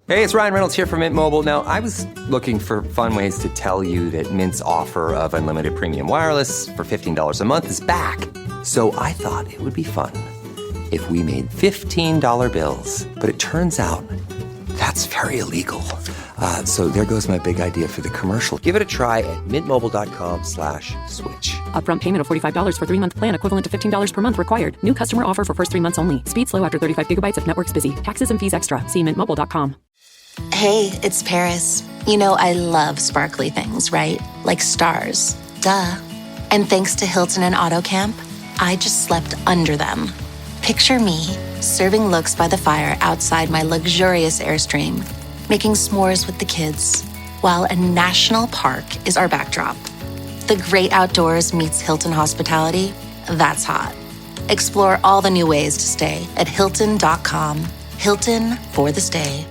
Hey, it's Ryan Reynolds here from Mint Mobile. Now, I was looking for fun ways to tell you that Mint's offer of unlimited premium wireless for $15 a month is back. So I thought it would be fun if we made $15 bills. But it turns out that's very illegal. So there goes my big idea for the commercial. Give it a try at mintmobile.com/switch. Upfront payment of $45 for 3-month plan equivalent to $15 per month required. New customer offer for first 3 months only. Speed slow after 35 gigabytes if network's busy. Taxes and fees extra. See mintmobile.com. Hey, it's Paris. You know I love sparkly things, right? Like stars. Duh. And thanks to Hilton and AutoCamp, I just slept under them. Picture me, serving looks by the fire outside my luxurious Airstream, making s'mores with the kids, while a national park is our backdrop. The great outdoors meets Hilton hospitality. That's hot. Explore all the new ways to stay at Hilton.com. Hilton for the stay.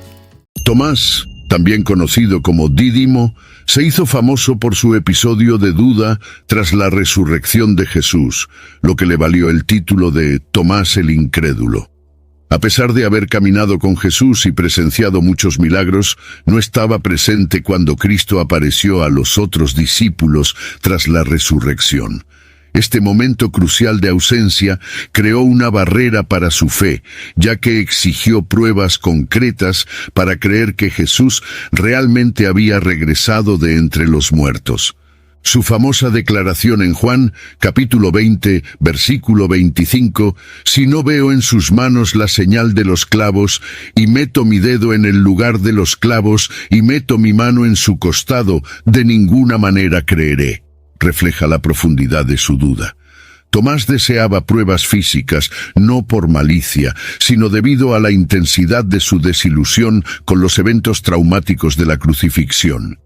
Tomás, también conocido como Dídimo, se hizo famoso por su episodio de duda tras la resurrección de Jesús, lo que le valió el título de Tomás el Incrédulo. A pesar de haber caminado con Jesús y presenciado muchos milagros, no estaba presente cuando Cristo apareció a los otros discípulos tras la resurrección. Este momento crucial de ausencia creó una barrera para su fe, ya que exigió pruebas concretas para creer que Jesús realmente había regresado de entre los muertos. Su famosa declaración en Juan, capítulo 20, versículo 25, «Si no veo en sus manos la señal de los clavos, y meto mi dedo en el lugar de los clavos, y meto mi mano en su costado, de ninguna manera creeré», refleja la profundidad de su duda. Tomás deseaba pruebas físicas, no por malicia, sino debido a la intensidad de su desilusión con los eventos traumáticos de la crucifixión.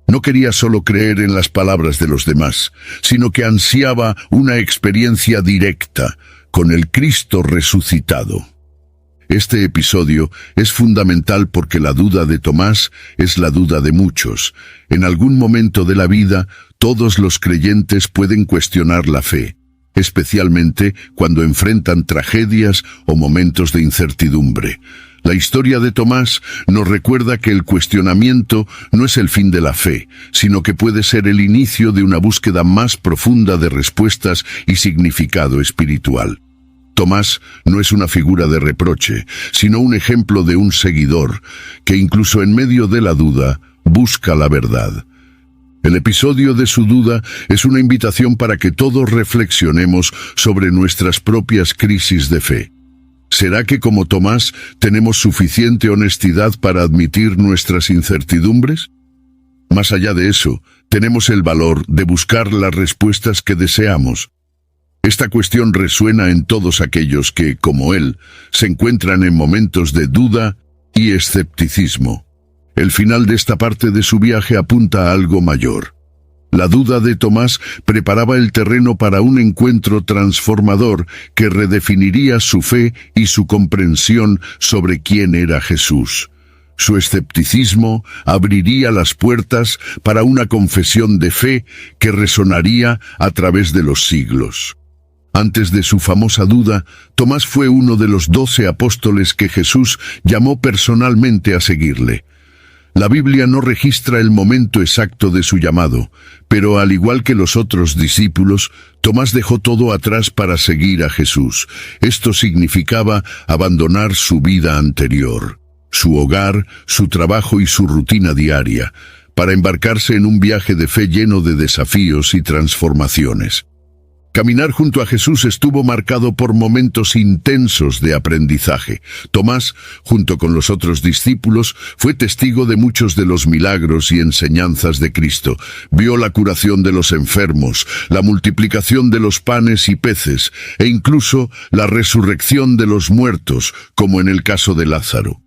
No quería solo creer en las palabras de los demás, sino que ansiaba una experiencia directa con el Cristo resucitado. Este episodio es fundamental porque la duda de Tomás es la duda de muchos. En algún momento de la vida, todos los creyentes pueden cuestionar la fe, especialmente cuando enfrentan tragedias o momentos de incertidumbre. La historia de Tomás nos recuerda que el cuestionamiento no es el fin de la fe, sino que puede ser el inicio de una búsqueda más profunda de respuestas y significado espiritual. Tomás no es una figura de reproche, sino un ejemplo de un seguidor, que incluso en medio de la duda, busca la verdad. El episodio de su duda es una invitación para que todos reflexionemos sobre nuestras propias crisis de fe. ¿Será que como Tomás tenemos suficiente honestidad para admitir nuestras incertidumbres? Más allá de eso, tenemos el valor de buscar las respuestas que deseamos. Esta cuestión resuena en todos aquellos que, como él, se encuentran en momentos de duda y escepticismo. El final de esta parte de su viaje apunta a algo mayor. La duda de Tomás preparaba el terreno para un encuentro transformador que redefiniría su fe y su comprensión sobre quién era Jesús. Su escepticismo abriría las puertas para una confesión de fe que resonaría a través de los siglos. Antes de su famosa duda, Tomás fue uno de los 12 apóstoles que Jesús llamó personalmente a seguirle. La Biblia no registra el momento exacto de su llamado, pero al igual que los otros discípulos, Tomás dejó todo atrás para seguir a Jesús. Esto significaba abandonar su vida anterior, su hogar, su trabajo y su rutina diaria, para embarcarse en un viaje de fe lleno de desafíos y transformaciones. Caminar junto a Jesús estuvo marcado por momentos intensos de aprendizaje. Tomás, junto con los otros discípulos, fue testigo de muchos de los milagros y enseñanzas de Cristo. Vio la curación de los enfermos, la multiplicación de los panes y peces, e incluso la resurrección de los muertos, como en el caso de Lázaro.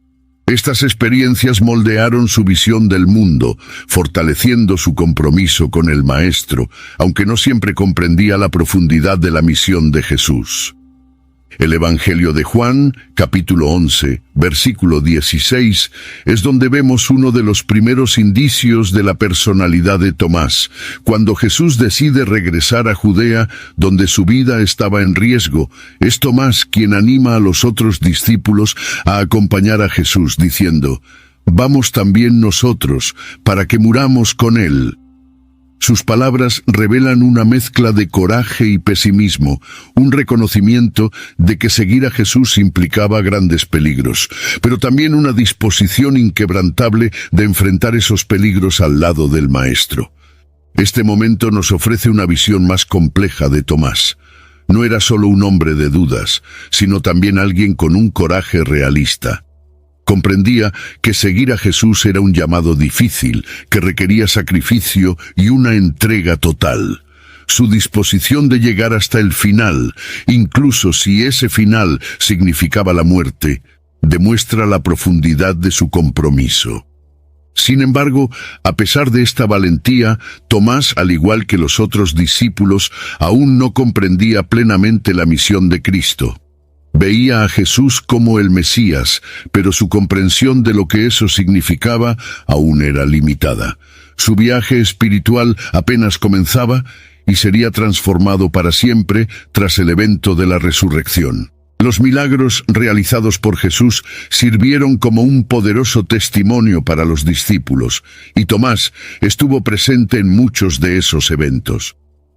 Estas experiencias moldearon su visión del mundo, fortaleciendo su compromiso con el Maestro, aunque no siempre comprendía la profundidad de la misión de Jesús. El Evangelio de Juan, capítulo 11, versículo 16, es donde vemos uno de los primeros indicios de la personalidad de Tomás, cuando Jesús decide regresar a Judea, donde su vida estaba en riesgo. Es Tomás quien anima a los otros discípulos a acompañar a Jesús, diciendo: vamos también nosotros, para que muramos con Él. Sus palabras revelan una mezcla de coraje y pesimismo, un reconocimiento de que seguir a Jesús implicaba grandes peligros, pero también una disposición inquebrantable de enfrentar esos peligros al lado del Maestro. Este momento nos ofrece una visión más compleja de Tomás. No era solo un hombre de dudas, sino también alguien con un coraje realista. Comprendía que seguir a Jesús era un llamado difícil, que requería sacrificio y una entrega total. Su disposición de llegar hasta el final, incluso si ese final significaba la muerte, demuestra la profundidad de su compromiso. Sin embargo, a pesar de esta valentía, Tomás, al igual que los otros discípulos, aún no comprendía plenamente la misión de Cristo. Veía a Jesús como el Mesías, pero su comprensión de lo que eso significaba aún era limitada. Su viaje espiritual apenas comenzaba y sería transformado para siempre tras el evento de la resurrección. Los milagros realizados por Jesús sirvieron como un poderoso testimonio para los discípulos, y Tomás estuvo presente en muchos de esos eventos.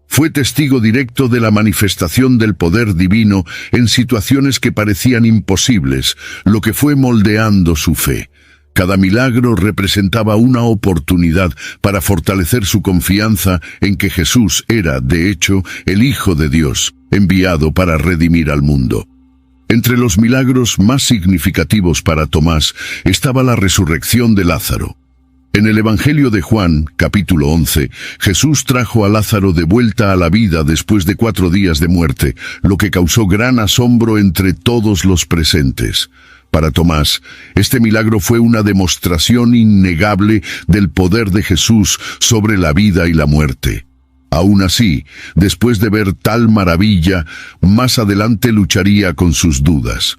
Fue testigo directo de la manifestación del poder divino en situaciones que parecían imposibles, lo que fue moldeando su fe. Cada milagro representaba una oportunidad para fortalecer su confianza en que Jesús era, de hecho, el Hijo de Dios, enviado para redimir al mundo. Entre los milagros más significativos para Tomás estaba la resurrección de Lázaro. En el Evangelio de Juan, capítulo 11, Jesús trajo a Lázaro de vuelta a la vida después de 4 días de muerte, lo que causó gran asombro entre todos los presentes. Para Tomás, este milagro fue una demostración innegable del poder de Jesús sobre la vida y la muerte. Aún así, después de ver tal maravilla, más adelante lucharía con sus dudas.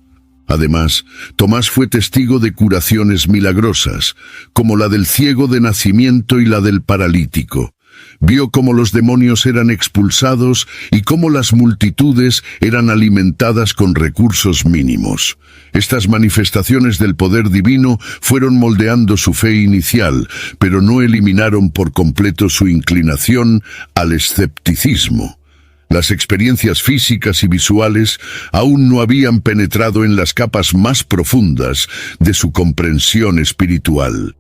Además, Tomás fue testigo de curaciones milagrosas, como la del ciego de nacimiento y la del paralítico. Vio cómo los demonios eran expulsados y cómo las multitudes eran alimentadas con recursos mínimos. Estas manifestaciones del poder divino fueron moldeando su fe inicial, pero no eliminaron por completo su inclinación al escepticismo. Las experiencias físicas y visuales aún no habían penetrado en las capas más profundas de su comprensión espiritual.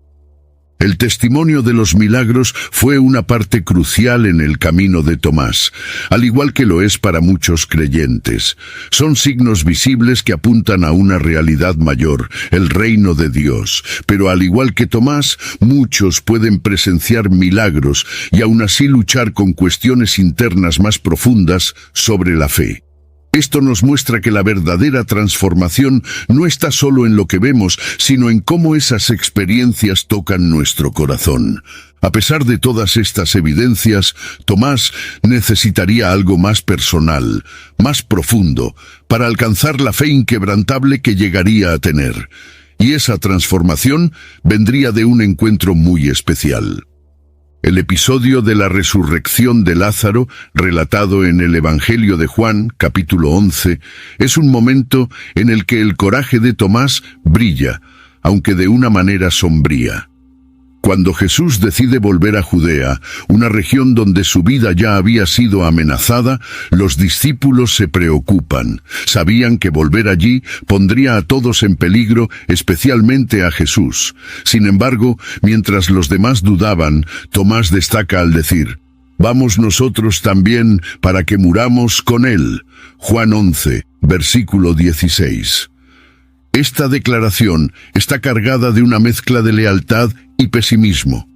El testimonio de los milagros fue una parte crucial en el camino de Tomás, al igual que lo es para muchos creyentes. Son signos visibles que apuntan a una realidad mayor, el reino de Dios. Pero al igual que Tomás, muchos pueden presenciar milagros y aún así luchar con cuestiones internas más profundas sobre la fe. Esto nos muestra que la verdadera transformación no está solo en lo que vemos, sino en cómo esas experiencias tocan nuestro corazón. A pesar de todas estas evidencias, Tomás necesitaría algo más personal, más profundo, para alcanzar la fe inquebrantable que llegaría a tener. Y esa transformación vendría de un encuentro muy especial. El episodio de la resurrección de Lázaro, relatado en el Evangelio de Juan, capítulo 11, es un momento en el que el coraje de Tomás brilla, aunque de una manera sombría. Cuando Jesús decide volver a Judea, una región donde su vida ya había sido amenazada, los discípulos se preocupan. Sabían que volver allí pondría a todos en peligro, especialmente a Jesús. Sin embargo, mientras los demás dudaban, Tomás destaca al decir: «Vamos nosotros también para que muramos con él». Juan 11, versículo 16. Esta declaración está cargada de una mezcla de lealtad y pesimismo.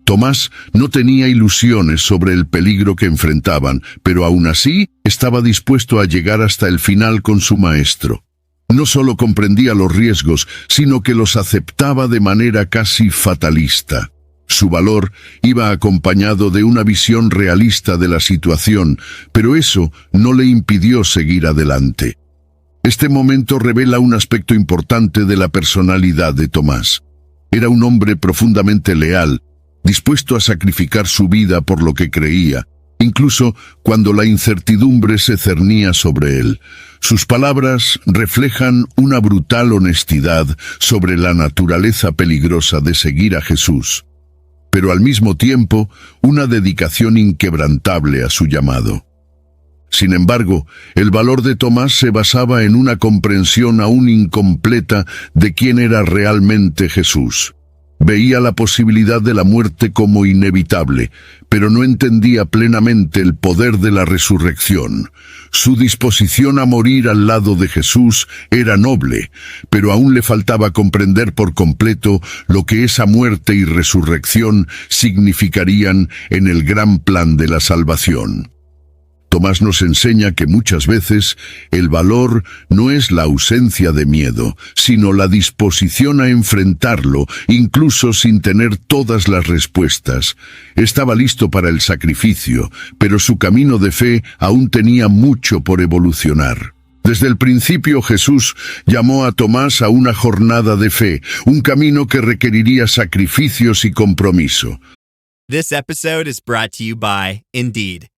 Tomás no tenía ilusiones sobre el peligro que enfrentaban, pero aún así estaba dispuesto a llegar hasta el final con su maestro. No solo comprendía los riesgos, sino que los aceptaba de manera casi fatalista. Su valor iba acompañado de una visión realista de la situación, pero eso no le impidió seguir adelante. Este momento revela un aspecto importante de la personalidad de Tomás. Era un hombre profundamente leal, dispuesto a sacrificar su vida por lo que creía, incluso cuando la incertidumbre se cernía sobre él. Sus palabras reflejan una brutal honestidad sobre la naturaleza peligrosa de seguir a Jesús, pero al mismo tiempo una dedicación inquebrantable a su llamado. Sin embargo, el valor de Tomás se basaba en una comprensión aún incompleta de quién era realmente Jesús. Veía la posibilidad de la muerte como inevitable, pero no entendía plenamente el poder de la resurrección. Su disposición a morir al lado de Jesús era noble, pero aún le faltaba comprender por completo lo que esa muerte y resurrección significarían en el gran plan de la salvación. Tomás nos enseña que muchas veces el valor no es la ausencia de miedo, sino la disposición a enfrentarlo, incluso sin tener todas las respuestas. Estaba listo para el sacrificio, pero su camino de fe aún tenía mucho por evolucionar. Desde el principio Jesús llamó a Tomás a una jornada de fe, un camino que requeriría sacrificios y compromiso. This episode is brought to you by Indeed.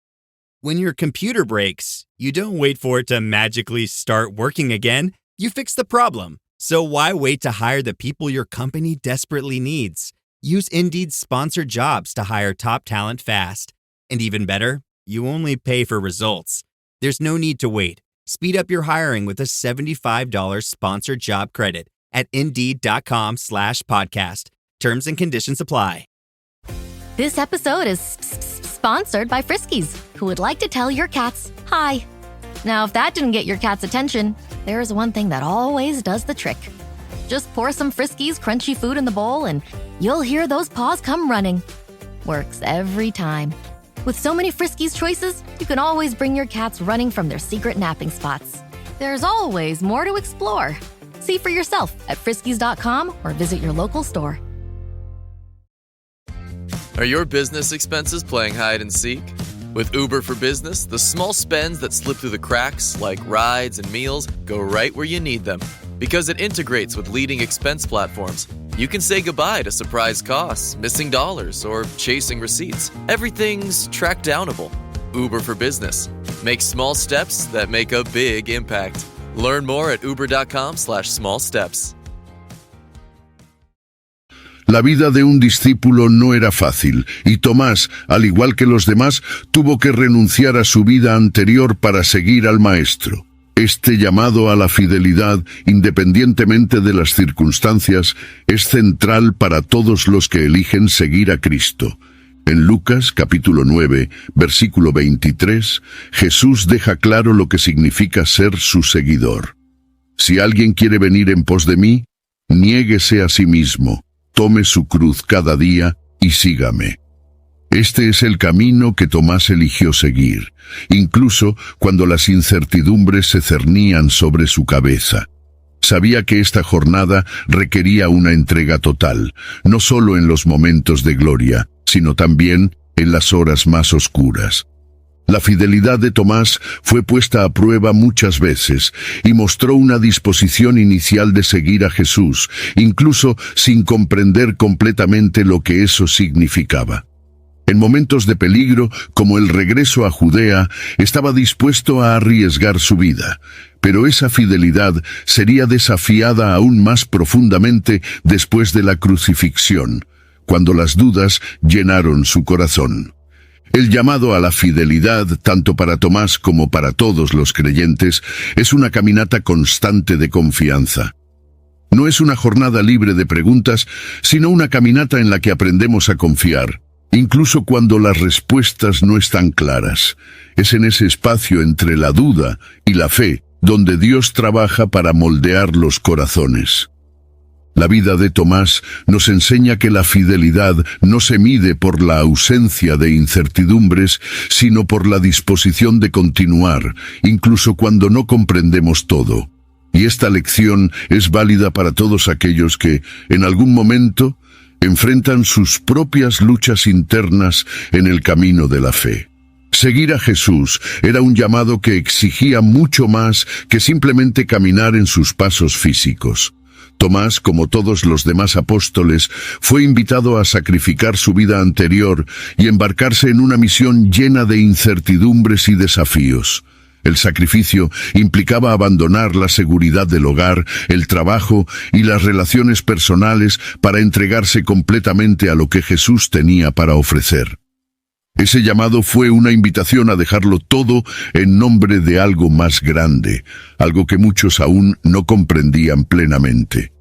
When your computer breaks, you don't wait for it to magically start working again. You fix the problem. So why wait to hire the people your company desperately needs? Use Indeed's sponsored jobs to hire top talent fast. And even better, you only pay for results. There's no need to wait. Speed up your hiring with a $75 sponsored job credit at Indeed.com/podcast. Terms and conditions apply. This episode is sponsored by Friskies, who would like to tell your cats hi. Now, if that didn't get your cat's attention, there is one thing that always does the trick. Just pour some Friskies crunchy food in the bowl and you'll hear those paws come running. Works every time. With so many Friskies choices, you can always bring your cats running from their secret napping spots. There's always more to explore. See for yourself at Friskies.com or visit your local store. Are your business expenses playing hide and seek? With Uber for Business, the small spends that slip through the cracks, like rides and meals, go right where you need them. Because it integrates with leading expense platforms, you can say goodbye to surprise costs, missing dollars, or chasing receipts. Everything's track downable. Uber for Business. Make small steps that make a big impact. Learn more at uber.com/small steps. La vida de un discípulo no era fácil, y Tomás, al igual que los demás, tuvo que renunciar a su vida anterior para seguir al Maestro. Este llamado a la fidelidad, independientemente de las circunstancias, es central para todos los que eligen seguir a Cristo. En Lucas, capítulo 9, versículo 23, Jesús deja claro lo que significa ser su seguidor. Si alguien quiere venir en pos de mí, niéguese a sí mismo. Tome su cruz cada día y sígame. Este es el camino que Tomás eligió seguir, incluso cuando las incertidumbres se cernían sobre su cabeza. Sabía que esta jornada requería una entrega total, no solo en los momentos de gloria, sino también en las horas más oscuras. La fidelidad de Tomás fue puesta a prueba muchas veces y mostró una disposición inicial de seguir a Jesús, incluso sin comprender completamente lo que eso significaba. En momentos de peligro, como el regreso a Judea, estaba dispuesto a arriesgar su vida, pero esa fidelidad sería desafiada aún más profundamente después de la crucifixión, cuando las dudas llenaron su corazón. El llamado a la fidelidad, tanto para Tomás como para todos los creyentes, es una caminata constante de confianza. No es una jornada libre de preguntas, sino una caminata en la que aprendemos a confiar, incluso cuando las respuestas no están claras. Es en ese espacio entre la duda y la fe donde Dios trabaja para moldear los corazones. La vida de Tomás nos enseña que la fidelidad no se mide por la ausencia de incertidumbres, sino por la disposición de continuar, incluso cuando no comprendemos todo. Y esta lección es válida para todos aquellos que, en algún momento, enfrentan sus propias luchas internas en el camino de la fe. Seguir a Jesús era un llamado que exigía mucho más que simplemente caminar en sus pasos físicos. Tomás, como todos los demás apóstoles, fue invitado a sacrificar su vida anterior y embarcarse en una misión llena de incertidumbres y desafíos. El sacrificio implicaba abandonar la seguridad del hogar, el trabajo y las relaciones personales para entregarse completamente a lo que Jesús tenía para ofrecer. Ese llamado fue una invitación a dejarlo todo en nombre de algo más grande, algo que muchos aún no comprendían plenamente.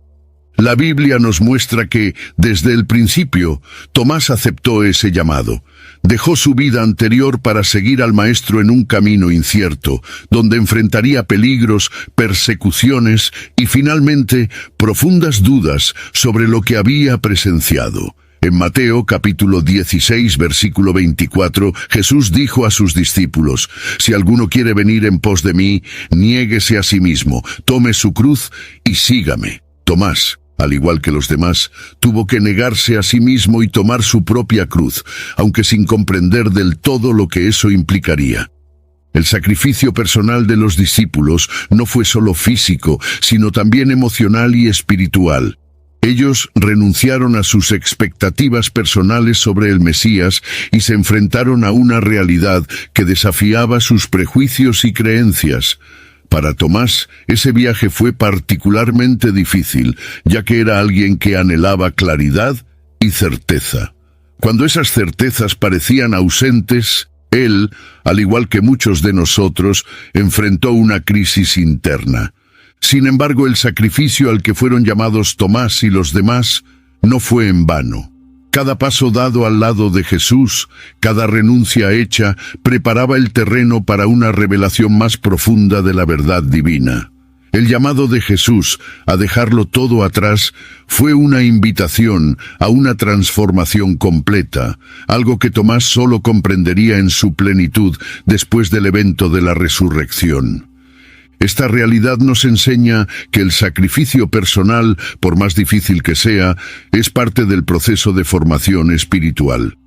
La Biblia nos muestra que, desde el principio, Tomás aceptó ese llamado. Dejó su vida anterior para seguir al Maestro en un camino incierto, donde enfrentaría peligros, persecuciones y, finalmente, profundas dudas sobre lo que había presenciado. En Mateo capítulo 16, versículo 24, Jesús dijo a sus discípulos: «Si alguno quiere venir en pos de mí, niéguese a sí mismo, tome su cruz y sígame». Tomás, al igual que los demás, tuvo que negarse a sí mismo y tomar su propia cruz, aunque sin comprender del todo lo que eso implicaría. El sacrificio personal de los discípulos no fue solo físico, sino también emocional y espiritual. Ellos renunciaron a sus expectativas personales sobre el Mesías y se enfrentaron a una realidad que desafiaba sus prejuicios y creencias. Para Tomás, ese viaje fue particularmente difícil, ya que era alguien que anhelaba claridad y certeza. Cuando esas certezas parecían ausentes, él, al igual que muchos de nosotros, enfrentó una crisis interna. Sin embargo, el sacrificio al que fueron llamados Tomás y los demás no fue en vano. Cada paso dado al lado de Jesús, cada renuncia hecha, preparaba el terreno para una revelación más profunda de la verdad divina. El llamado de Jesús a dejarlo todo atrás fue una invitación a una transformación completa, algo que Tomás solo comprendería en su plenitud después del evento de la resurrección. Esta realidad nos enseña que el sacrificio personal, por más difícil que sea, es parte del proceso de formación espiritual.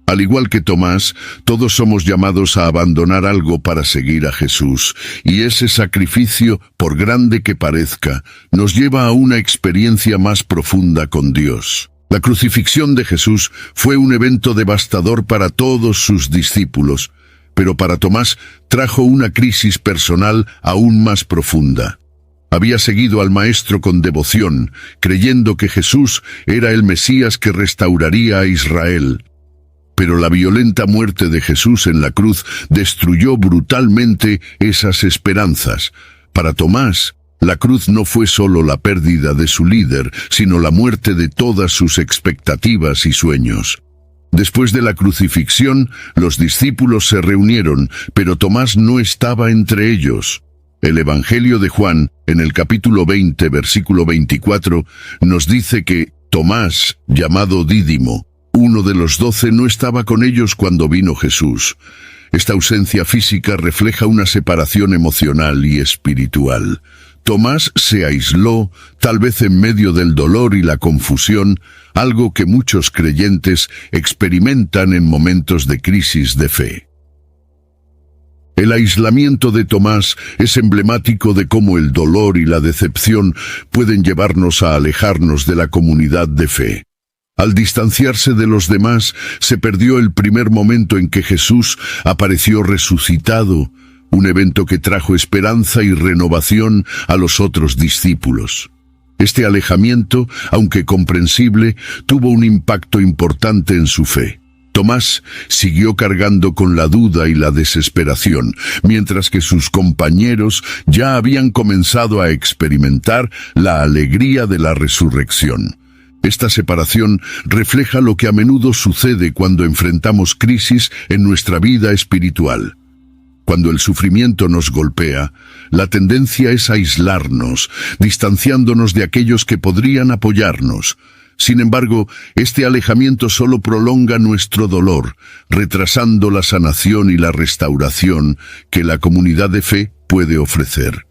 Al igual que Tomás, todos somos llamados a abandonar algo para seguir a Jesús, y ese sacrificio, por grande que parezca, nos lleva a una experiencia más profunda con Dios. La crucifixión de Jesús fue un evento devastador para todos sus discípulos, pero para Tomás trajo una crisis personal aún más profunda. Había seguido al Maestro con devoción, creyendo que Jesús era el Mesías que restauraría a Israel. Pero la violenta muerte de Jesús en la cruz destruyó brutalmente esas esperanzas. Para Tomás, la cruz no fue solo la pérdida de su líder, sino la muerte de todas sus expectativas y sueños. Después de la crucifixión, los discípulos se reunieron, pero Tomás no estaba entre ellos. El Evangelio de Juan, en el capítulo 20, versículo 24, nos dice que Tomás, llamado Dídimo, uno de los 12, no estaba con ellos cuando vino Jesús. Esta ausencia física refleja una separación emocional y espiritual. Tomás se aisló, tal vez en medio del dolor y la confusión, algo que muchos creyentes experimentan en momentos de crisis de fe. El aislamiento de Tomás es emblemático de cómo el dolor y la decepción pueden llevarnos a alejarnos de la comunidad de fe. Al distanciarse de los demás, se perdió el primer momento en que Jesús apareció resucitado, un evento que trajo esperanza y renovación a los otros discípulos. Este alejamiento, aunque comprensible, tuvo un impacto importante en su fe. Tomás siguió cargando con la duda y la desesperación, mientras que sus compañeros ya habían comenzado a experimentar la alegría de la resurrección. Esta separación refleja lo que a menudo sucede cuando enfrentamos crisis en nuestra vida espiritual. Cuando el sufrimiento nos golpea, la tendencia es aislarnos, distanciándonos de aquellos que podrían apoyarnos. Sin embargo, este alejamiento solo prolonga nuestro dolor, retrasando la sanación y la restauración que la comunidad de fe puede ofrecer.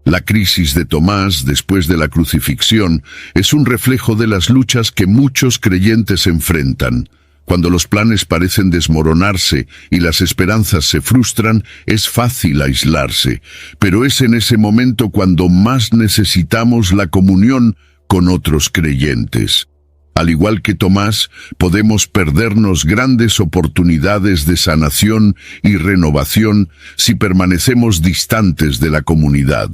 La crisis de Tomás después de la crucifixión es un reflejo de las luchas que muchos creyentes enfrentan. Cuando los planes parecen desmoronarse y las esperanzas se frustran, es fácil aislarse, pero es en ese momento cuando más necesitamos la comunión con otros creyentes. Al igual que Tomás, podemos perdernos grandes oportunidades de sanación y renovación si permanecemos distantes de la comunidad.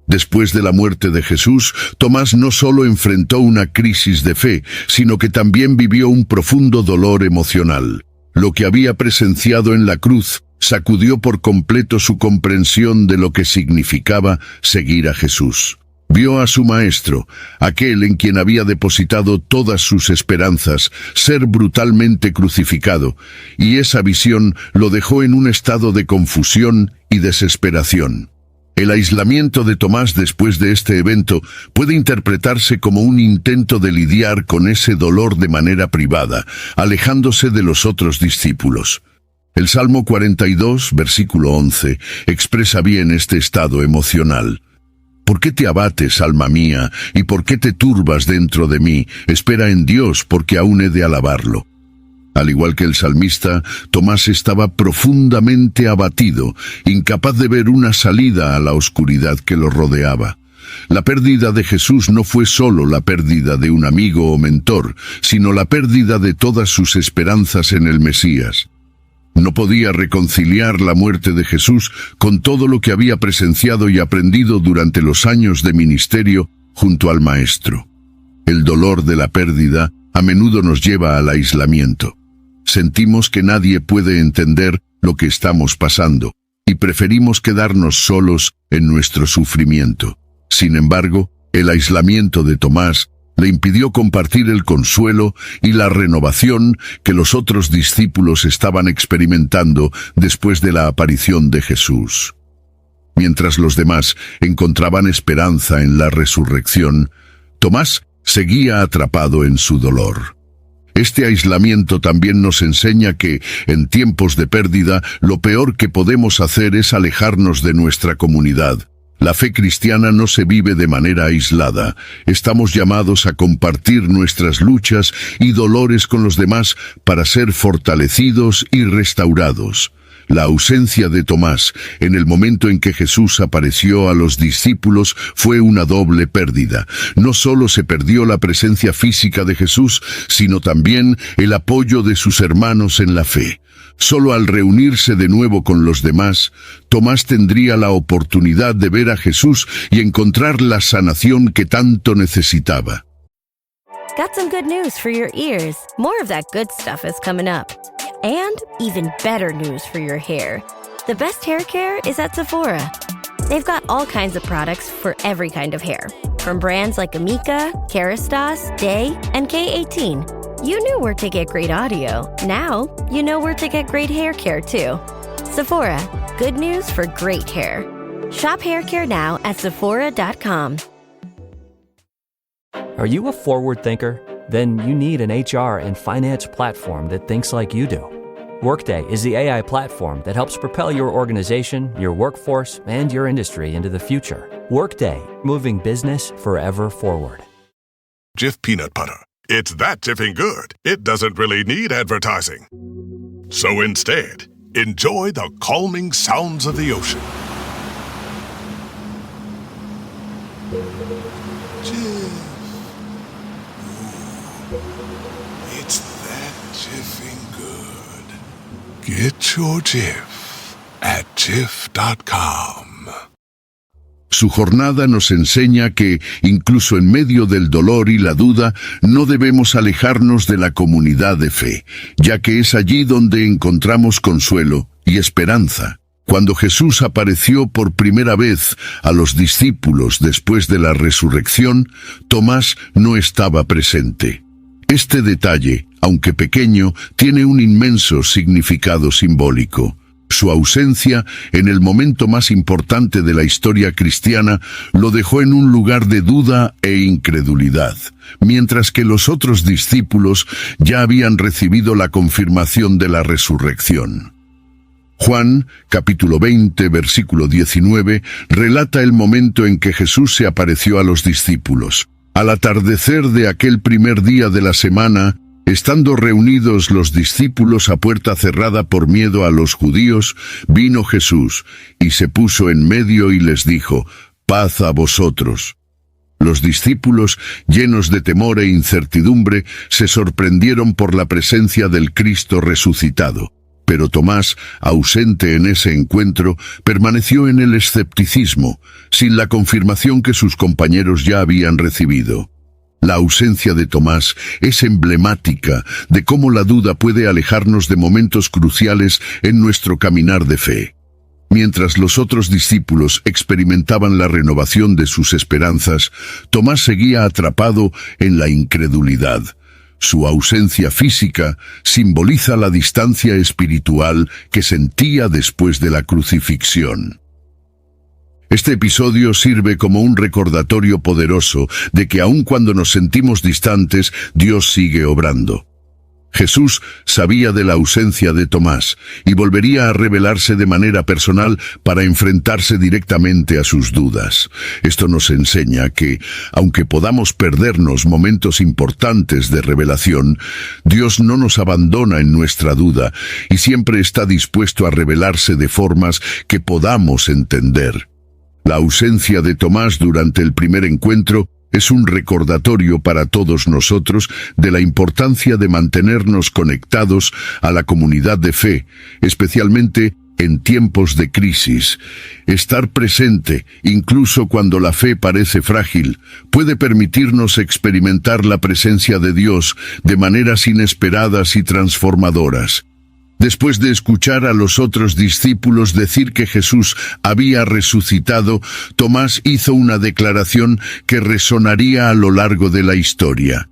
Después de la muerte de Jesús, Tomás no solo enfrentó una crisis de fe, sino que también vivió un profundo dolor emocional. Lo que había presenciado en la cruz sacudió por completo su comprensión de lo que significaba seguir a Jesús. Vio a su maestro, aquel en quien había depositado todas sus esperanzas, ser brutalmente crucificado, y esa visión lo dejó en un estado de confusión y desesperación. El aislamiento de Tomás después de este evento puede interpretarse como un intento de lidiar con ese dolor de manera privada, alejándose de los otros discípulos. El Salmo 42, versículo 11, expresa bien este estado emocional. ¿Por qué te abates, alma mía, y por qué te turbas dentro de mí? Espera en Dios, porque aún he de alabarlo. Al igual que el salmista, Tomás estaba profundamente abatido, incapaz de ver una salida a la oscuridad que lo rodeaba. La pérdida de Jesús no fue solo la pérdida de un amigo o mentor, sino la pérdida de todas sus esperanzas en el Mesías. No podía reconciliar la muerte de Jesús con todo lo que había presenciado y aprendido durante los años de ministerio junto al Maestro. El dolor de la pérdida a menudo nos lleva al aislamiento. Sentimos que nadie puede entender lo que estamos pasando y preferimos quedarnos solos en nuestro sufrimiento. Sin embargo, el aislamiento de Tomás le impidió compartir el consuelo y la renovación que los otros discípulos estaban experimentando después de la aparición de Jesús. Mientras los demás encontraban esperanza en la resurrección, Tomás seguía atrapado en su dolor. Este aislamiento también nos enseña que, en tiempos de pérdida, lo peor que podemos hacer es alejarnos de nuestra comunidad. La fe cristiana no se vive de manera aislada. Estamos llamados a compartir nuestras luchas y dolores con los demás para ser fortalecidos y restaurados. La ausencia de Tomás en el momento en que Jesús apareció a los discípulos fue una doble pérdida. No solo se perdió la presencia física de Jesús, sino también el apoyo de sus hermanos en la fe. Solo al reunirse de nuevo con los demás, Tomás tendría la oportunidad de ver a Jesús y encontrar la sanación que tanto necesitaba. Got some good news for your ears. More of that good stuff is coming up. And even better news for your hair. The best hair care is at Sephora. They've got all kinds of products for every kind of hair. From brands like Amika, Kerastase, Day, and K18. You knew where to get great audio. Now, you know where to get great hair care too. Sephora, good news for great hair. Shop hair care now at Sephora.com. Are you a forward thinker? Then you need an HR and finance platform that thinks like you do. Workday is the AI platform that helps propel your organization, your workforce, and your industry into the future. Workday, moving business forever forward. Jif peanut butter. It's that Jiffing good, it doesn't really need advertising. So instead, enjoy the calming sounds of the ocean. Jif. Ooh, it's that Jiffing good. Get your Jif at Jif.com. Su jornada nos enseña que, incluso en medio del dolor y la duda, no debemos alejarnos de la comunidad de fe, ya que es allí donde encontramos consuelo y esperanza. Cuando Jesús apareció por primera vez a los discípulos después de la resurrección, Tomás no estaba presente. Este detalle, aunque pequeño, tiene un inmenso significado simbólico. Su ausencia, en el momento más importante de la historia cristiana, lo dejó en un lugar de duda e incredulidad, mientras que los otros discípulos ya habían recibido la confirmación de la resurrección. Juan, capítulo 20, versículo 19, relata el momento en que Jesús se apareció a los discípulos. Al atardecer de aquel primer día de la semana, Estando reunidos los discípulos a puerta cerrada por miedo a los judíos, vino Jesús, y se puso en medio y les dijo: «Paz a vosotros». Los discípulos, llenos de temor e incertidumbre, se sorprendieron por la presencia del Cristo resucitado. Pero Tomás, ausente en ese encuentro, permaneció en el escepticismo, sin la confirmación que sus compañeros ya habían recibido. La ausencia de Tomás es emblemática de cómo la duda puede alejarnos de momentos cruciales en nuestro caminar de fe. Mientras los otros discípulos experimentaban la renovación de sus esperanzas, Tomás seguía atrapado en la incredulidad. Su ausencia física simboliza la distancia espiritual que sentía después de la crucifixión. Este episodio sirve como un recordatorio poderoso de que aun cuando nos sentimos distantes, Dios sigue obrando. Jesús sabía de la ausencia de Tomás y volvería a revelarse de manera personal para enfrentarse directamente a sus dudas. Esto nos enseña que, aunque podamos perdernos momentos importantes de revelación, Dios no nos abandona en nuestra duda y siempre está dispuesto a revelarse de formas que podamos entender. La ausencia de Tomás durante el primer encuentro es un recordatorio para todos nosotros de la importancia de mantenernos conectados a la comunidad de fe, especialmente en tiempos de crisis. Estar presente, incluso cuando la fe parece frágil, puede permitirnos experimentar la presencia de Dios de maneras inesperadas y transformadoras. Después de escuchar a los otros discípulos decir que Jesús había resucitado, Tomás hizo una declaración que resonaría a lo largo de la historia.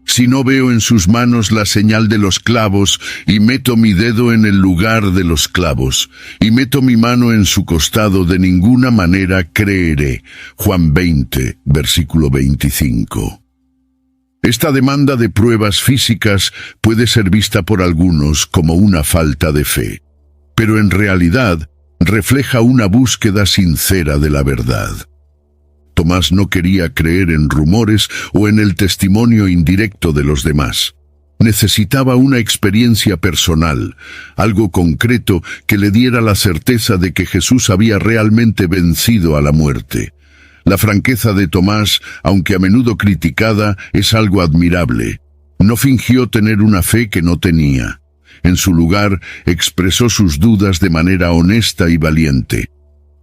«Si no veo en sus manos la señal de los clavos, y meto mi dedo en el lugar de los clavos, y meto mi mano en su costado, de ninguna manera creeré». Juan 20, versículo 25. Esta demanda de pruebas físicas puede ser vista por algunos como una falta de fe, pero en realidad refleja una búsqueda sincera de la verdad. Tomás no quería creer en rumores o en el testimonio indirecto de los demás. Necesitaba una experiencia personal, algo concreto que le diera la certeza de que Jesús había realmente vencido a la muerte. La franqueza de Tomás, aunque a menudo criticada, es algo admirable. No fingió tener una fe que no tenía. En su lugar, expresó sus dudas de manera honesta y valiente.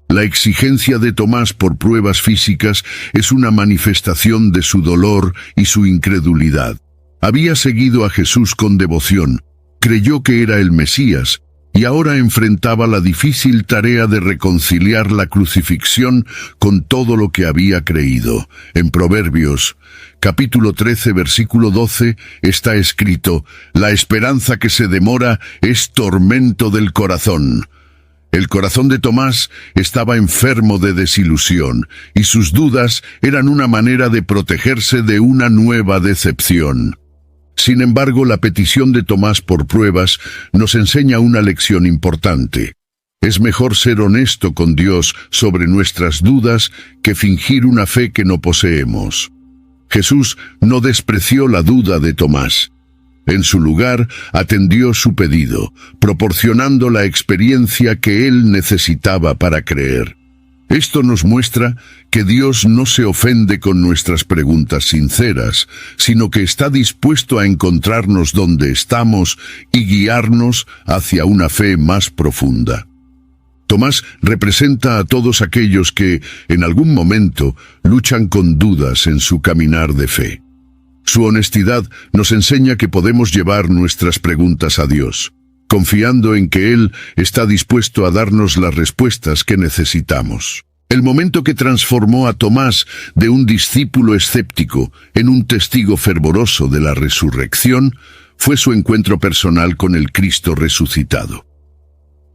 La exigencia de Tomás por pruebas físicas es una manifestación de su dolor y su incredulidad. Había seguido a Jesús con devoción, creyó que era el Mesías, y ahora enfrentaba la difícil tarea de reconciliar la crucifixión con todo lo que había creído. En Proverbios, capítulo 13, versículo 12, está escrito: «La esperanza que se demora es tormento del corazón». El corazón de Tomás estaba enfermo de desilusión, y sus dudas eran una manera de protegerse de una nueva decepción. Sin embargo, la petición de Tomás por pruebas nos enseña una lección importante. Es mejor ser honesto con Dios sobre nuestras dudas que fingir una fe que no poseemos. Jesús no despreció la duda de Tomás. En su lugar, atendió su pedido, proporcionando la experiencia que él necesitaba para creer. Esto nos muestra que Dios no se ofende con nuestras preguntas sinceras, sino que está dispuesto a encontrarnos donde estamos y guiarnos hacia una fe más profunda. Tomás representa a todos aquellos que, en algún momento, luchan con dudas en su caminar de fe. Su honestidad nos enseña que podemos llevar nuestras preguntas a Dios, confiando en que Él está dispuesto a darnos las respuestas que necesitamos. El momento que transformó a Tomás de un discípulo escéptico en un testigo fervoroso de la resurrección fue su encuentro personal con el Cristo resucitado.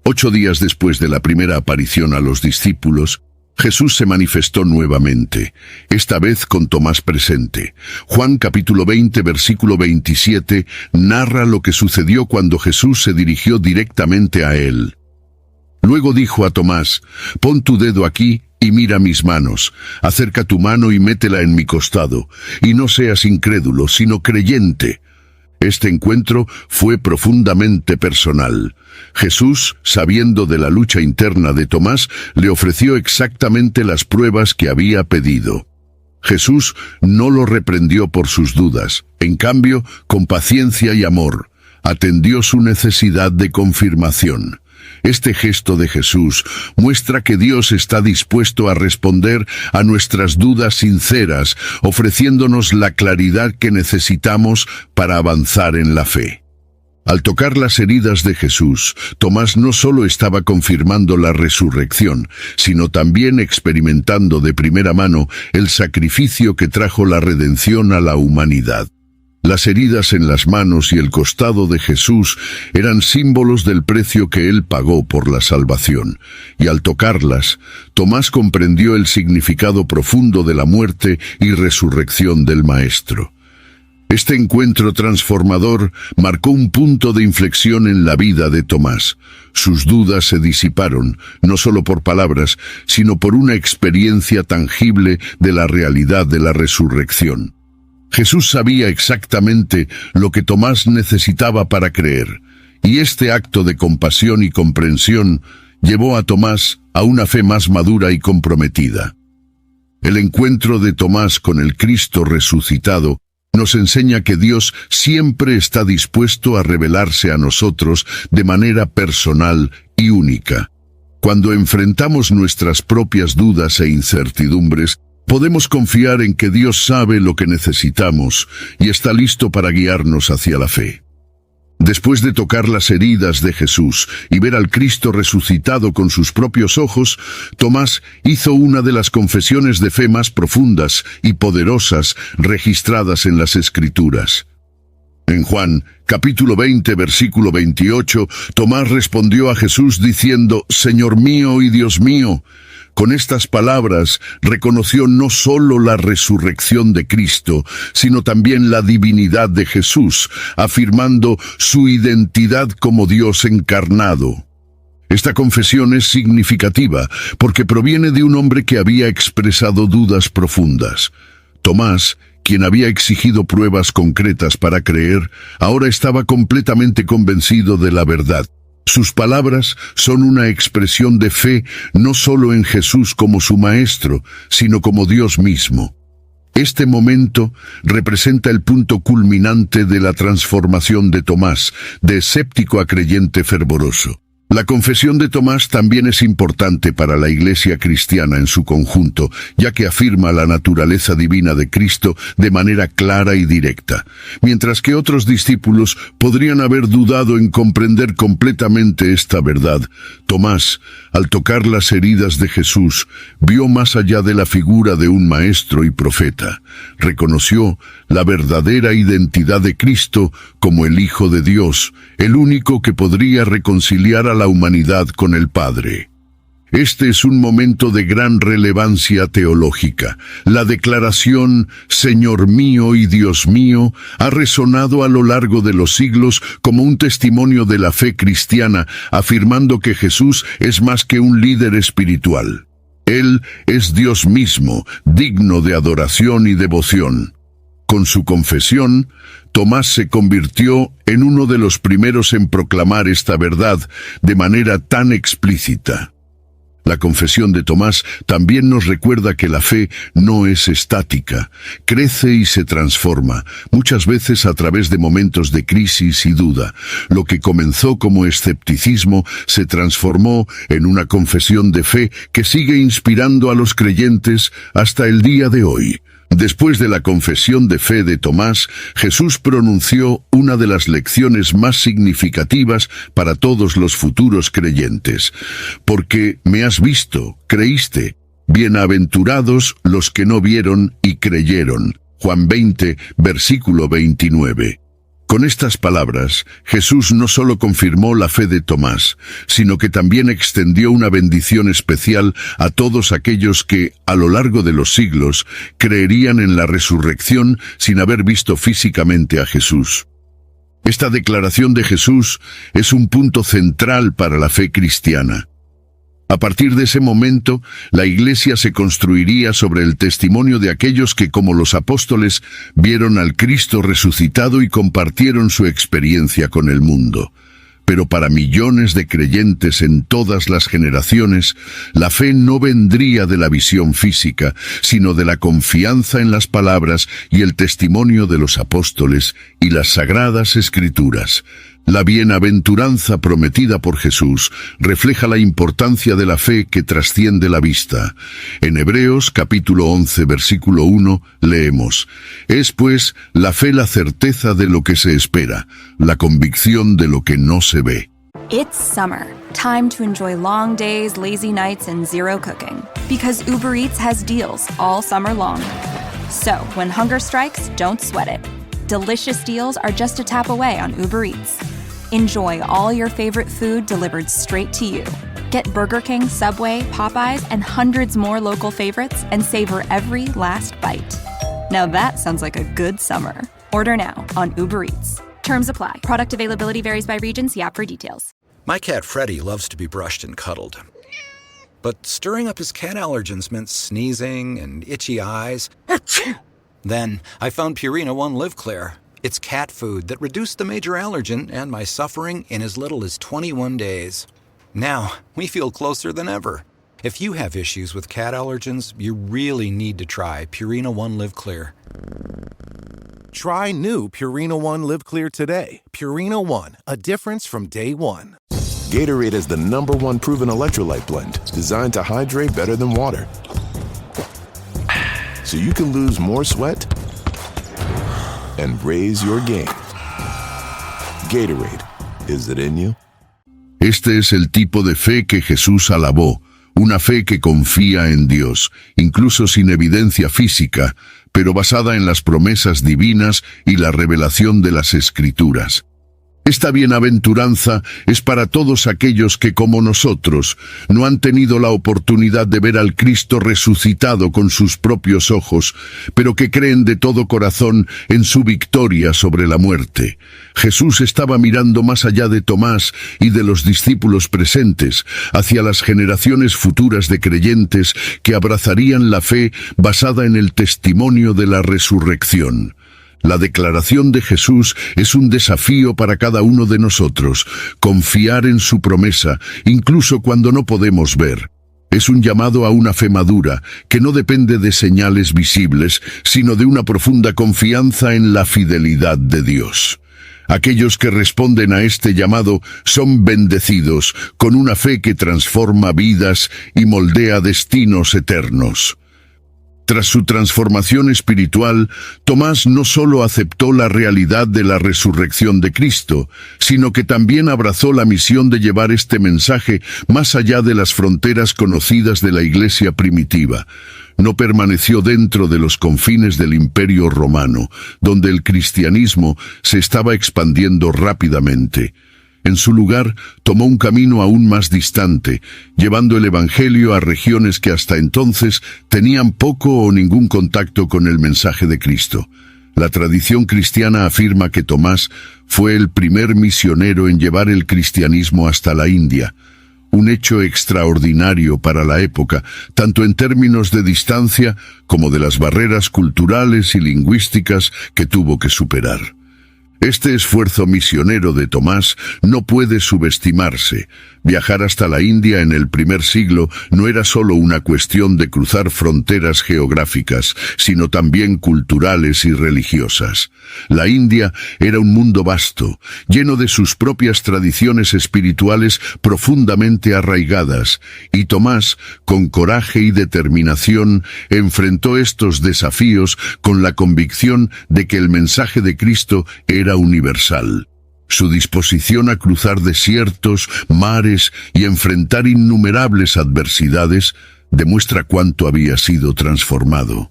8 días después de la primera aparición a los discípulos, Jesús se manifestó nuevamente, esta vez con Tomás presente. Juan capítulo 20, versículo 27, narra lo que sucedió cuando Jesús se dirigió directamente a él. Luego dijo a Tomás: «Pon tu dedo aquí y mira mis manos. Acerca tu mano y métela en mi costado. Y no seas incrédulo, sino creyente». Este encuentro fue profundamente personal. Jesús, sabiendo de la lucha interna de Tomás, le ofreció exactamente las pruebas que había pedido. Jesús no lo reprendió por sus dudas. En cambio, con paciencia y amor, atendió su necesidad de confirmación. Este gesto de Jesús muestra que Dios está dispuesto a responder a nuestras dudas sinceras, ofreciéndonos la claridad que necesitamos para avanzar en la fe. Al tocar las heridas de Jesús, Tomás no solo estaba confirmando la resurrección, sino también experimentando de primera mano el sacrificio que trajo la redención a la humanidad. Las heridas en las manos y el costado de Jesús eran símbolos del precio que Él pagó por la salvación, y al tocarlas, Tomás comprendió el significado profundo de la muerte y resurrección del Maestro. Este encuentro transformador marcó un punto de inflexión en la vida de Tomás. Sus dudas se disiparon, no solo por palabras, sino por una experiencia tangible de la realidad de la resurrección. Jesús sabía exactamente lo que Tomás necesitaba para creer, y este acto de compasión y comprensión llevó a Tomás a una fe más madura y comprometida. El encuentro de Tomás con el Cristo resucitado nos enseña que Dios siempre está dispuesto a revelarse a nosotros de manera personal y única. Cuando enfrentamos nuestras propias dudas e incertidumbres, podemos confiar en que Dios sabe lo que necesitamos y está listo para guiarnos hacia la fe. Después de tocar las heridas de Jesús y ver al Cristo resucitado con sus propios ojos, Tomás hizo una de las confesiones de fe más profundas y poderosas registradas en las Escrituras. En Juan, capítulo 20, versículo 28, Tomás respondió a Jesús diciendo: «Señor mío y Dios mío». Con estas palabras reconoció no solo la resurrección de Cristo, sino también la divinidad de Jesús, afirmando su identidad como Dios encarnado. Esta confesión es significativa porque proviene de un hombre que había expresado dudas profundas. Tomás, quien había exigido pruebas concretas para creer, ahora estaba completamente convencido de la verdad. Sus palabras son una expresión de fe no solo en Jesús como su Maestro, sino como Dios mismo. Este momento representa el punto culminante de la transformación de Tomás, de escéptico a creyente fervoroso. La confesión de Tomás también es importante para la Iglesia cristiana en su conjunto, ya que afirma la naturaleza divina de Cristo de manera clara y directa. Mientras que otros discípulos podrían haber dudado en comprender completamente esta verdad, Tomás, al tocar las heridas de Jesús, vio más allá de la figura de un maestro y profeta. Reconoció la verdadera identidad de Cristo como el Hijo de Dios, el único que podría reconciliar a la humanidad con el Padre. Este es un momento de gran relevancia teológica. La declaración «Señor mío y Dios mío» ha resonado a lo largo de los siglos como un testimonio de la fe cristiana, afirmando que Jesús es más que un líder espiritual. Él es Dios mismo, digno de adoración y devoción. Con su confesión, Tomás se convirtió en uno de los primeros en proclamar esta verdad de manera tan explícita. La confesión de Tomás también nos recuerda que la fe no es estática, crece y se transforma, muchas veces a través de momentos de crisis y duda. Lo que comenzó como escepticismo se transformó en una confesión de fe que sigue inspirando a los creyentes hasta el día de hoy. Después de la confesión de fe de Tomás, Jesús pronunció una de las lecciones más significativas para todos los futuros creyentes. Porque me has visto, creíste. Bienaventurados los que no vieron y creyeron. Juan 20, versículo 29. Con estas palabras, Jesús no solo confirmó la fe de Tomás, sino que también extendió una bendición especial a todos aquellos que, a lo largo de los siglos, creerían en la resurrección sin haber visto físicamente a Jesús. Esta declaración de Jesús es un punto central para la fe cristiana. A partir de ese momento, la Iglesia se construiría sobre el testimonio de aquellos que, como los apóstoles, vieron al Cristo resucitado y compartieron su experiencia con el mundo. Pero para millones de creyentes en todas las generaciones, la fe no vendría de la visión física, sino de la confianza en las palabras y el testimonio de los apóstoles y las sagradas Escrituras. La bienaventuranza prometida por Jesús refleja la importancia de la fe que trasciende la vista. En Hebreos capítulo 11, versículo 1, leemos: Es pues la fe la certeza de lo que se espera, la convicción de lo que no se ve. It's summer. Time to enjoy long days, lazy nights, and zero cooking. Because Uber Eats has deals all summer long. So, when hunger strikes, don't sweat it. Delicious deals are just a tap away on Uber Eats. Enjoy all your favorite food delivered straight to you. Get Burger King, Subway, Popeyes, and hundreds more local favorites and savor every last bite. Now that sounds like a good summer. Order now on Uber Eats. Terms apply. Product availability varies by region. See app for details. My cat Freddie loves to be brushed and cuddled. But stirring up his cat allergens meant sneezing and itchy eyes. Then I found Purina One Live Clear. It's cat food that reduced the major allergen and my suffering in as little as 21 days. Now, we feel closer than ever. If you have issues with cat allergens, you really need to try Purina One Live Clear. Try new Purina One Live Clear today. Purina One, a difference from day one. Gatorade is the #1 proven electrolyte blend, designed to hydrate better than water. So you can lose more sweat and raise your game. Gatorade, is it in you? Este es el tipo de fe que Jesús alabó, una fe que confía en Dios, incluso sin evidencia física, pero basada en las promesas divinas y la revelación de las Escrituras. Esta bienaventuranza es para todos aquellos que, como nosotros, no han tenido la oportunidad de ver al Cristo resucitado con sus propios ojos, pero que creen de todo corazón en su victoria sobre la muerte. Jesús estaba mirando más allá de Tomás y de los discípulos presentes, hacia las generaciones futuras de creyentes que abrazarían la fe basada en el testimonio de la resurrección. La declaración de Jesús es un desafío para cada uno de nosotros, confiar en su promesa, incluso cuando no podemos ver. Es un llamado a una fe madura, que no depende de señales visibles, sino de una profunda confianza en la fidelidad de Dios. Aquellos que responden a este llamado son bendecidos, con una fe que transforma vidas y moldea destinos eternos. Tras su transformación espiritual, Tomás no solo aceptó la realidad de la resurrección de Cristo, sino que también abrazó la misión de llevar este mensaje más allá de las fronteras conocidas de la Iglesia primitiva. No permaneció dentro de los confines del Imperio Romano, donde el cristianismo se estaba expandiendo rápidamente. En su lugar, tomó un camino aún más distante, llevando el Evangelio a regiones que hasta entonces tenían poco o ningún contacto con el mensaje de Cristo. La tradición cristiana afirma que Tomás fue el primer misionero en llevar el cristianismo hasta la India, un hecho extraordinario para la época, tanto en términos de distancia como de las barreras culturales y lingüísticas que tuvo que superar. Este esfuerzo misionero de Tomás no puede subestimarse. Viajar hasta la India en el primer siglo no era solo una cuestión de cruzar fronteras geográficas, sino también culturales y religiosas. La India era un mundo vasto, lleno de sus propias tradiciones espirituales profundamente arraigadas, y Tomás, con coraje y determinación, enfrentó estos desafíos con la convicción de que el mensaje de Cristo era universal. Su disposición a cruzar desiertos, mares y enfrentar innumerables adversidades demuestra cuánto había sido transformado.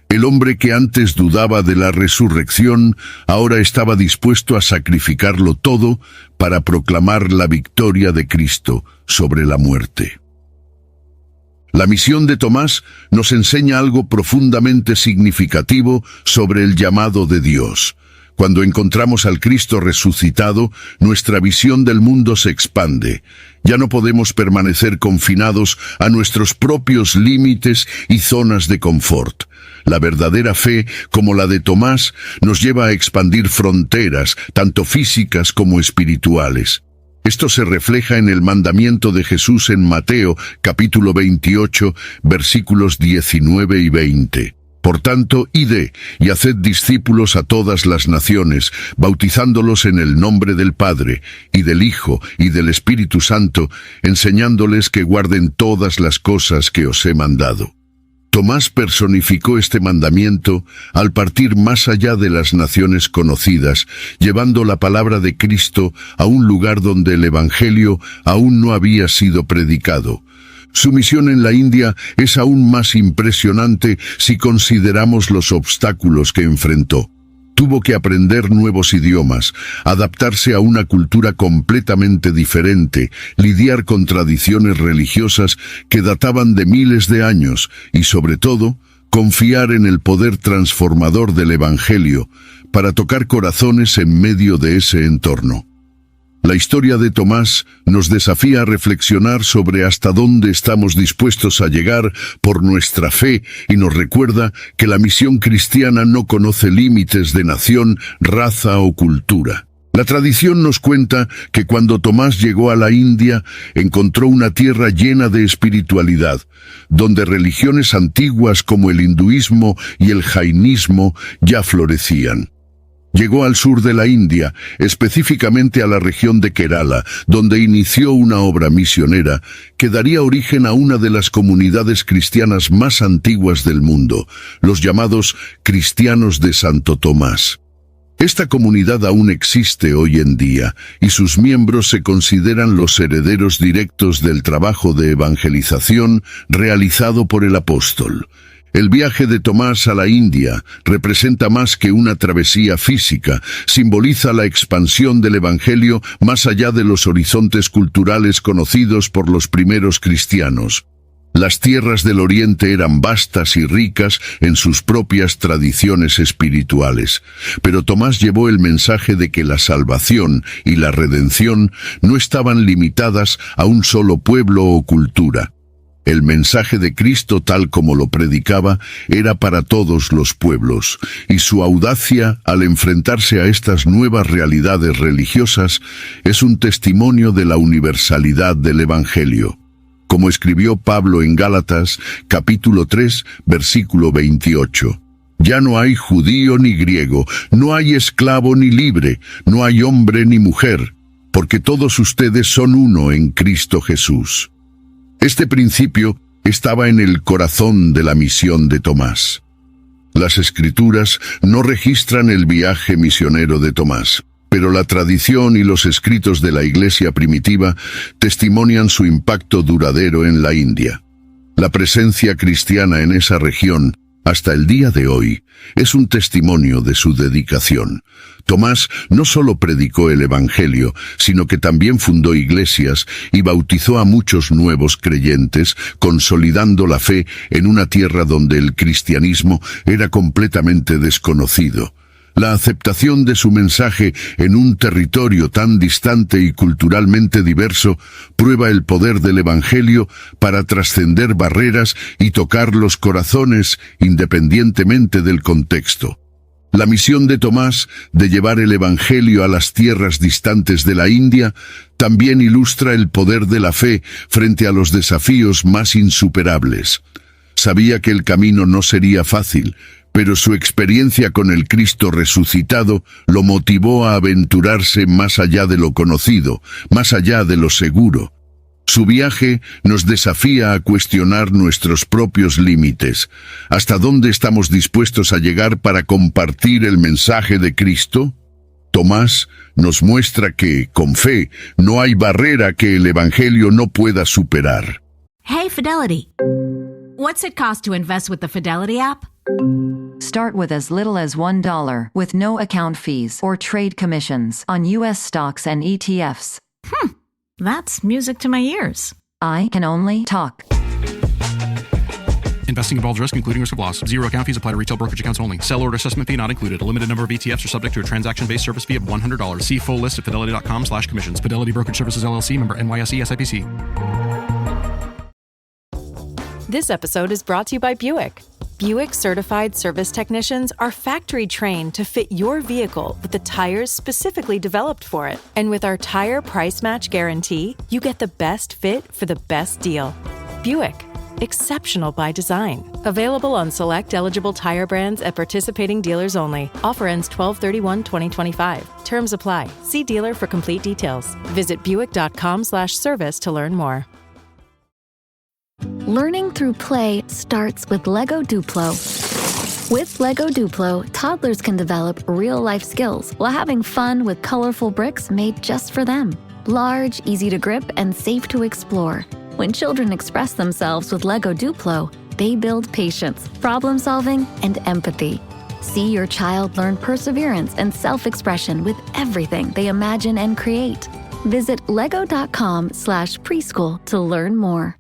El hombre que antes dudaba de la resurrección ahora estaba dispuesto a sacrificarlo todo para proclamar la victoria de Cristo sobre la muerte. La misión de Tomás nos enseña algo profundamente significativo sobre el llamado de Dios. Cuando encontramos al Cristo resucitado, nuestra visión del mundo se expande. Ya no podemos permanecer confinados a nuestros propios límites y zonas de confort. La verdadera fe, como la de Tomás, nos lleva a expandir fronteras, tanto físicas como espirituales. Esto se refleja en el mandamiento de Jesús en Mateo, capítulo 28, versículos 19 y 20. Por tanto, id y haced discípulos a todas las naciones, bautizándolos en el nombre del Padre, y del Hijo, y del Espíritu Santo, enseñándoles que guarden todas las cosas que os he mandado. Tomás personificó este mandamiento al partir más allá de las naciones conocidas, llevando la palabra de Cristo a un lugar donde el Evangelio aún no había sido predicado. Su misión en la India es aún más impresionante si consideramos los obstáculos que enfrentó. Tuvo que aprender nuevos idiomas, adaptarse a una cultura completamente diferente, lidiar con tradiciones religiosas que databan de miles de años y, sobre todo, confiar en el poder transformador del Evangelio para tocar corazones en medio de ese entorno. La historia de Tomás nos desafía a reflexionar sobre hasta dónde estamos dispuestos a llegar por nuestra fe y nos recuerda que la misión cristiana no conoce límites de nación, raza o cultura. La tradición nos cuenta que cuando Tomás llegó a la India, encontró una tierra llena de espiritualidad, donde religiones antiguas como el hinduismo y el jainismo ya florecían. Llegó al sur de la India, específicamente a la región de Kerala, donde inició una obra misionera que daría origen a una de las comunidades cristianas más antiguas del mundo, los llamados cristianos de Santo Tomás. Esta comunidad aún existe hoy en día, y sus miembros se consideran los herederos directos del trabajo de evangelización realizado por el apóstol. El viaje de Tomás a la India representa más que una travesía física, simboliza la expansión del Evangelio más allá de los horizontes culturales conocidos por los primeros cristianos. Las tierras del Oriente eran vastas y ricas en sus propias tradiciones espirituales, pero Tomás llevó el mensaje de que la salvación y la redención no estaban limitadas a un solo pueblo o cultura. El mensaje de Cristo, tal como lo predicaba, era para todos los pueblos, y su audacia al enfrentarse a estas nuevas realidades religiosas es un testimonio de la universalidad del Evangelio. Como escribió Pablo en Gálatas, capítulo 3, versículo 28. Ya no hay judío ni griego, no hay esclavo ni libre, no hay hombre ni mujer, porque todos ustedes son uno en Cristo Jesús. Este principio estaba en el corazón de la misión de Tomás. Las Escrituras no registran el viaje misionero de Tomás, pero la tradición y los escritos de la Iglesia primitiva testimonian su impacto duradero en la India. La presencia cristiana en esa región, hasta el día de hoy, es un testimonio de su dedicación. Tomás no solo predicó el Evangelio, sino que también fundó iglesias y bautizó a muchos nuevos creyentes, consolidando la fe en una tierra donde el cristianismo era completamente desconocido. La aceptación de su mensaje en un territorio tan distante y culturalmente diverso prueba el poder del Evangelio para trascender barreras y tocar los corazones independientemente del contexto. La misión de Tomás de llevar el Evangelio a las tierras distantes de la India también ilustra el poder de la fe frente a los desafíos más insuperables. Sabía que el camino no sería fácil, pero su experiencia con el Cristo resucitado lo motivó a aventurarse más allá de lo conocido, más allá de lo seguro. Su viaje nos desafía a cuestionar nuestros propios límites. ¿Hasta dónde estamos dispuestos a llegar para compartir el mensaje de Cristo? Tomás nos muestra que, con fe, no hay barrera que el Evangelio no pueda superar. Hey, Fidelity. What's it cost to invest with the Fidelity app? Start with as little as $1 with no account fees or trade commissions on U.S. stocks and ETFs. That's music to my ears. I can only talk. Investing involves risk, including risk of loss. Zero account fees apply to retail brokerage accounts only. Sell order assessment fee not included. A limited number of ETFs are subject to a transaction-based service fee of $100. See full list at fidelity.com/commissions. Fidelity Brokerage Services, LLC, member NYSE SIPC. This episode is brought to you by Buick. Buick certified service technicians are factory trained to fit your vehicle with the tires specifically developed for it. And with our tire price match guarantee, you get the best fit for the best deal. Buick, exceptional by design. Available on select eligible tire brands at participating dealers only. Offer ends 12/31/2025. Terms apply. See dealer for complete details. Visit Buick.com/service to learn more. Learning through play starts with Lego Duplo. With Lego Duplo, toddlers can develop real-life skills while having fun with colorful bricks made just for them. Large, easy to grip, and safe to explore. When children express themselves with Lego Duplo, they build patience, problem-solving, and empathy. See your child learn perseverance and self-expression with everything they imagine and create. Visit lego.com/preschool to learn more.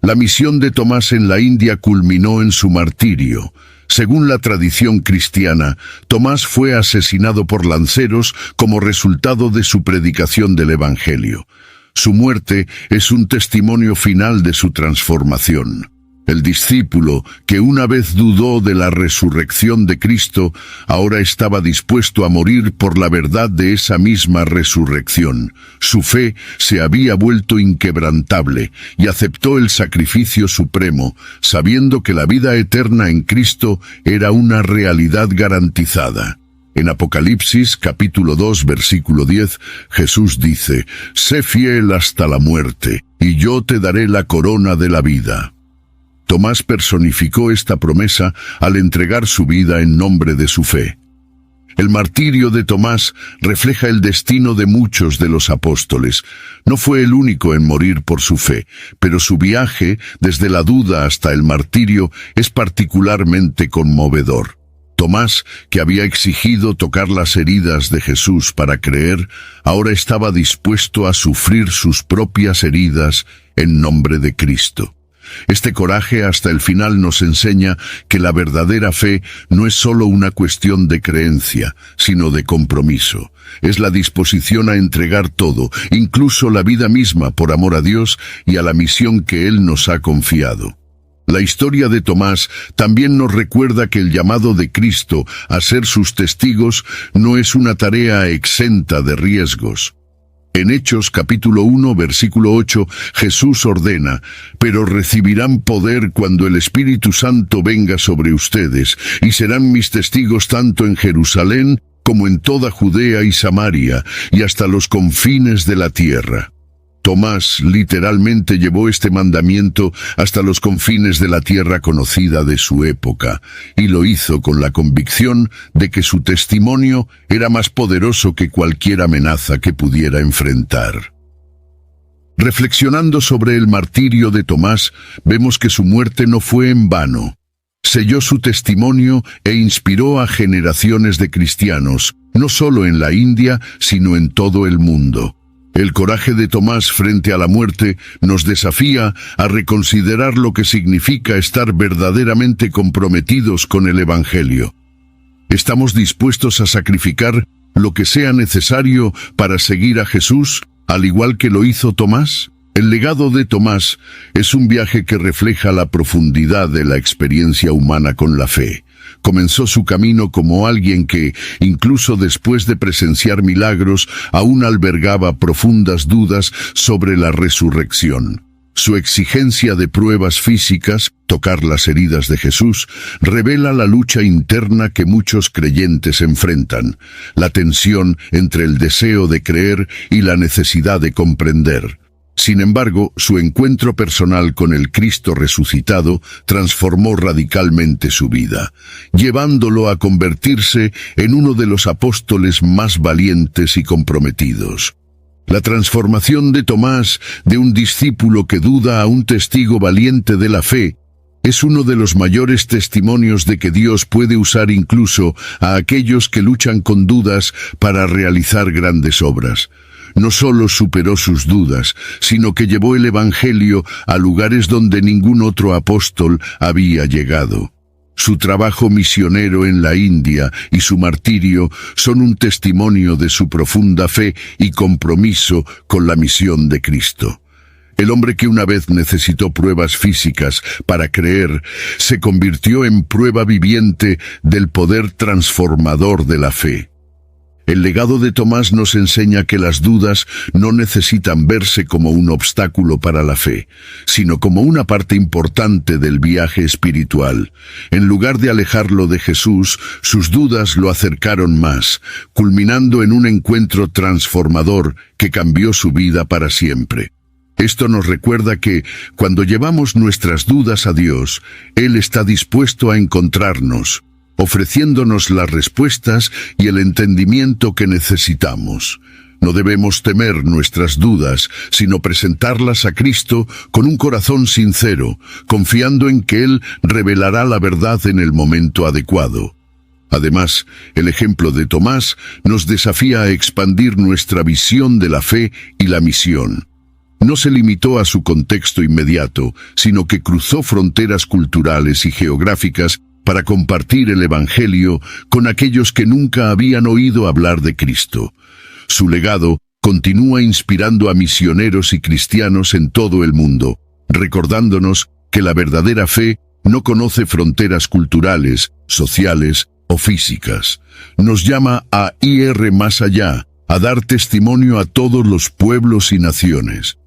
La misión de Tomás en la India culminó en su martirio. Según la tradición cristiana, Tomás fue asesinado por lanceros como resultado de su predicación del Evangelio. Su muerte es un testimonio final de su transformación. El discípulo, que una vez dudó de la resurrección de Cristo, ahora estaba dispuesto a morir por la verdad de esa misma resurrección. Su fe se había vuelto inquebrantable y aceptó el sacrificio supremo, sabiendo que la vida eterna en Cristo era una realidad garantizada. En Apocalipsis, capítulo 2, versículo 10, Jesús dice: «Sé fiel hasta la muerte, y yo te daré la corona de la vida». Tomás personificó esta promesa al entregar su vida en nombre de su fe. El martirio de Tomás refleja el destino de muchos de los apóstoles. No fue el único en morir por su fe, pero su viaje, desde la duda hasta el martirio, es particularmente conmovedor. Tomás, que había exigido tocar las heridas de Jesús para creer, ahora estaba dispuesto a sufrir sus propias heridas en nombre de Cristo. Este coraje hasta el final nos enseña que la verdadera fe no es solo una cuestión de creencia, sino de compromiso. Es la disposición a entregar todo, incluso la vida misma, por amor a Dios y a la misión que Él nos ha confiado. La historia de Tomás también nos recuerda que el llamado de Cristo a ser sus testigos no es una tarea exenta de riesgos. En Hechos capítulo 1, versículo 8, Jesús ordena: «Pero recibirán poder cuando el Espíritu Santo venga sobre ustedes, y serán mis testigos tanto en Jerusalén como en toda Judea y Samaria, y hasta los confines de la tierra». Tomás literalmente llevó este mandamiento hasta los confines de la tierra conocida de su época, y lo hizo con la convicción de que su testimonio era más poderoso que cualquier amenaza que pudiera enfrentar. Reflexionando sobre el martirio de Tomás, vemos que su muerte no fue en vano. Selló su testimonio e inspiró a generaciones de cristianos, no solo en la India, sino en todo el mundo. El coraje de Tomás frente a la muerte nos desafía a reconsiderar lo que significa estar verdaderamente comprometidos con el Evangelio. ¿Estamos dispuestos a sacrificar lo que sea necesario para seguir a Jesús, al igual que lo hizo Tomás? El legado de Tomás es un viaje que refleja la profundidad de la experiencia humana con la fe. Comenzó su camino como alguien que, incluso después de presenciar milagros, aún albergaba profundas dudas sobre la resurrección. Su exigencia de pruebas físicas, tocar las heridas de Jesús, revela la lucha interna que muchos creyentes enfrentan, la tensión entre el deseo de creer y la necesidad de comprender. Sin embargo, su encuentro personal con el Cristo resucitado transformó radicalmente su vida, llevándolo a convertirse en uno de los apóstoles más valientes y comprometidos. La transformación de Tomás, de un discípulo que duda a un testigo valiente de la fe, es uno de los mayores testimonios de que Dios puede usar incluso a aquellos que luchan con dudas para realizar grandes obras. no solo superó sus dudas, sino que llevó el Evangelio a lugares donde ningún otro apóstol había llegado. Su trabajo misionero en la India y su martirio son un testimonio de su profunda fe y compromiso con la misión de Cristo. El hombre que una vez necesitó pruebas físicas para creer, se convirtió en prueba viviente del poder transformador de la fe. El legado de Tomás nos enseña que las dudas no necesitan verse como un obstáculo para la fe, sino como una parte importante del viaje espiritual. En lugar de alejarlo de Jesús, sus dudas lo acercaron más, culminando en un encuentro transformador que cambió su vida para siempre. Esto nos recuerda que, cuando llevamos nuestras dudas a Dios, Él está dispuesto a encontrarnos, ofreciéndonos las respuestas y el entendimiento que necesitamos. No debemos temer nuestras dudas, sino presentarlas a Cristo con un corazón sincero, confiando en que Él revelará la verdad en el momento adecuado. Además, el ejemplo de Tomás nos desafía a expandir nuestra visión de la fe y la misión. No se limitó a su contexto inmediato, sino que cruzó fronteras culturales y geográficas para compartir el Evangelio con aquellos que nunca habían oído hablar de Cristo. Su legado continúa inspirando a misioneros y cristianos en todo el mundo, recordándonos que la verdadera fe no conoce fronteras culturales, sociales o físicas. Nos llama a ir más allá, a dar testimonio a todos los pueblos y naciones.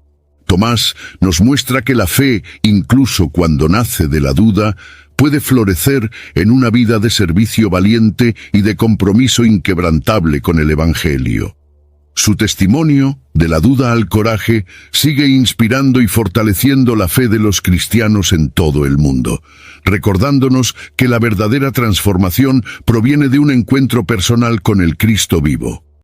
Tomás nos muestra que la fe, incluso cuando nace de la duda, puede florecer en una vida de servicio valiente y de compromiso inquebrantable con el Evangelio. Su testimonio, de la duda al coraje, sigue inspirando y fortaleciendo la fe de los cristianos en todo el mundo, recordándonos que la verdadera transformación proviene de un encuentro personal con el Cristo vivo.